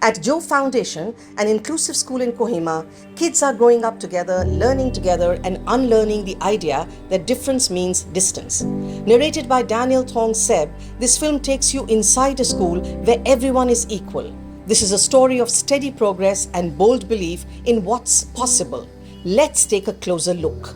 At Joe Foundation, an inclusive school in Kohima, kids are growing up together, learning together, and unlearning the idea that difference means distance. Narrated by Daniel Thong Seb, this film takes you inside a school where everyone is equal. This is a story of steady progress and bold belief in what's possible. Let's take a closer look.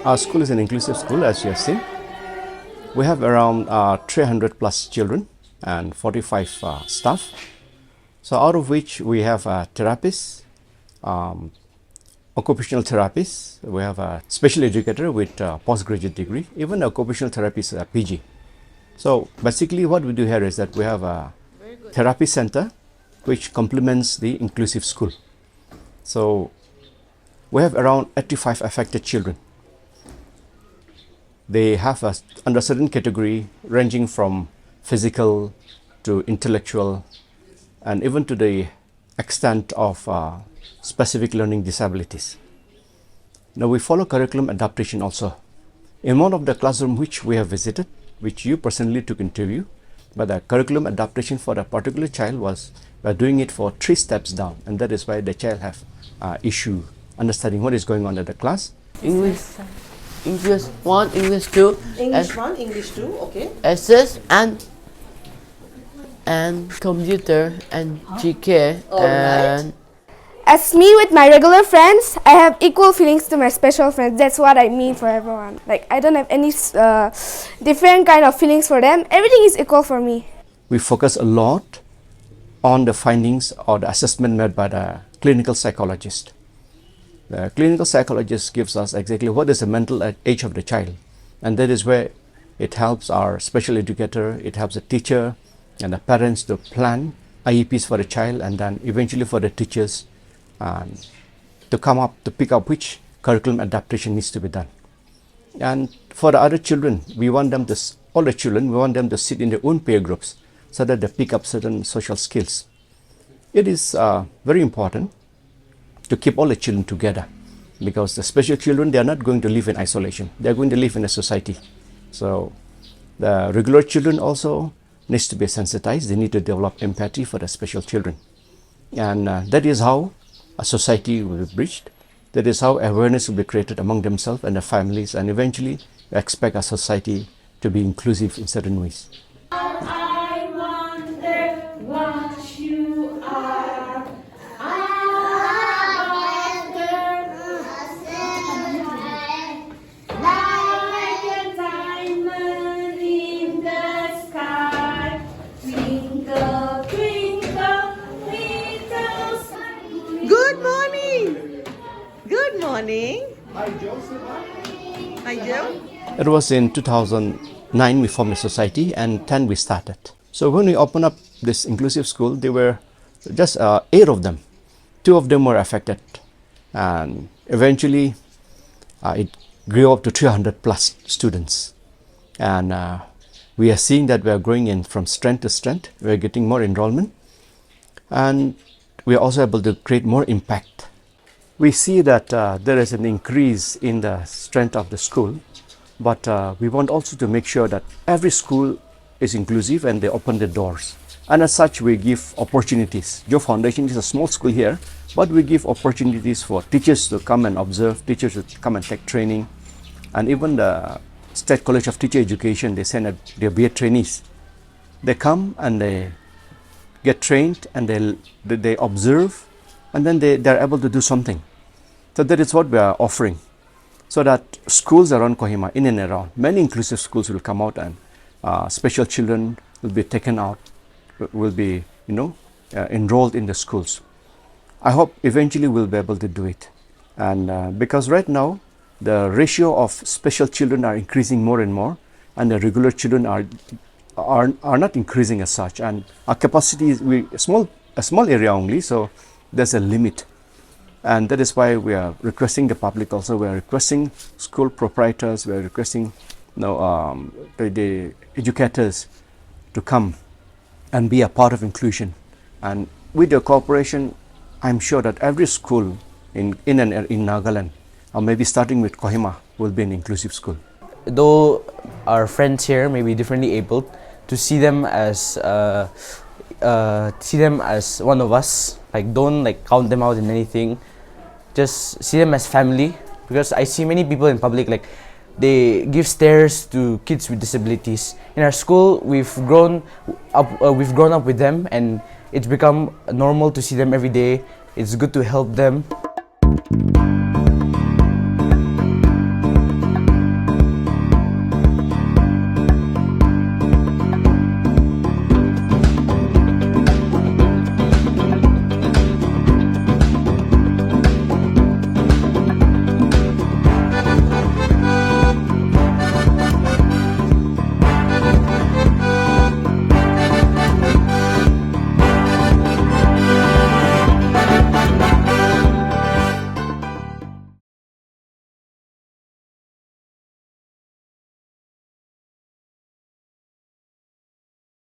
Our school is an inclusive school, as you have seen. We have around 300 plus children and 45 staff. So out of which we have therapists, occupational therapists, we have a special educator with postgraduate degree, even occupational therapist PG. So basically what we do here is that we have a therapy center which complements the inclusive school. So we have around 85 affected children. They have under a certain category ranging from physical to intellectual and even to the extent of specific learning disabilities. Now we follow curriculum adaptation also. In one of the classroom which we have visited, which you personally took interview, but the curriculum adaptation for a particular child was, we are doing it for 3 steps down, and that is why the child have issue understanding what is going on at the class. English 1, English 2, English 1, English 2, okay. SS and computer and GK and As me with my regular friends, I have equal feelings to my special friends. That's what I mean for everyone. Like, I don't have any different kind of feelings for them. Everything is equal for me. We focus a lot on the findings or the assessment made by the clinical psychologist. The clinical psychologist gives us exactly what is the mental age of the child, and that is where it helps our special educator, it helps the teacher and the parents to plan IEPs for the child, and then eventually for the teachers to pick up which curriculum adaptation needs to be done. And for the other children, we want them to sit in their own peer groups so that they pick up certain social skills. It is very important to keep all the children together, because the special children, they are not going to live in isolation. They are going to live in a society. So the regular children also needs to be sensitized. They need to develop empathy for the special children. And that is how a society will be bridged. That is how awareness will be created among themselves and their families, and eventually we expect our society to be inclusive in certain ways. I wonder what you are. Good morning. Hi, Joseph. Hi, Joe. It was in 2009 we formed a society, and 10 we started. So when we opened up this inclusive school, there were just 8 of them. 2 of them were affected, and eventually it grew up to 300 plus students. And we are seeing that we are growing in from strength to strength. We are getting more enrollment, and we are also able to create more impact. We see that there is an increase in the strength of the school, but we want also to make sure that every school is inclusive and they open the doors. And as such, we give opportunities. Joe Foundation is a small school here, but we give opportunities for teachers to come and observe, teachers to come and take training, and even the State College of Teacher Education, they send their BA trainees. They come and they get trained and they observe, and then they're able to do something. So that is what we are offering, so that schools around Kohima, in and around, many inclusive schools will come out, and special children will be taken out, will be enrolled in the schools. I hope eventually we'll be able to do it, and because right now the ratio of special children are increasing more and more, and the regular children are are not increasing as such, and our capacity is a small area only, so there's a limit. And that is why we are requesting the public also, we are requesting school proprietors, we are requesting the educators to come and be a part of inclusion. And with your cooperation, I'm sure that every school in Nagaland, or maybe starting with Kohima, will be an inclusive school. Though our friends here may be differently abled, to see them as one of us. Like, don't like count them out in anything. Just see them as family, because I see many people in public, like, they give stares to kids with disabilities. In our school, we've grown up with them, and it's become normal to see them every day. It's good to help them.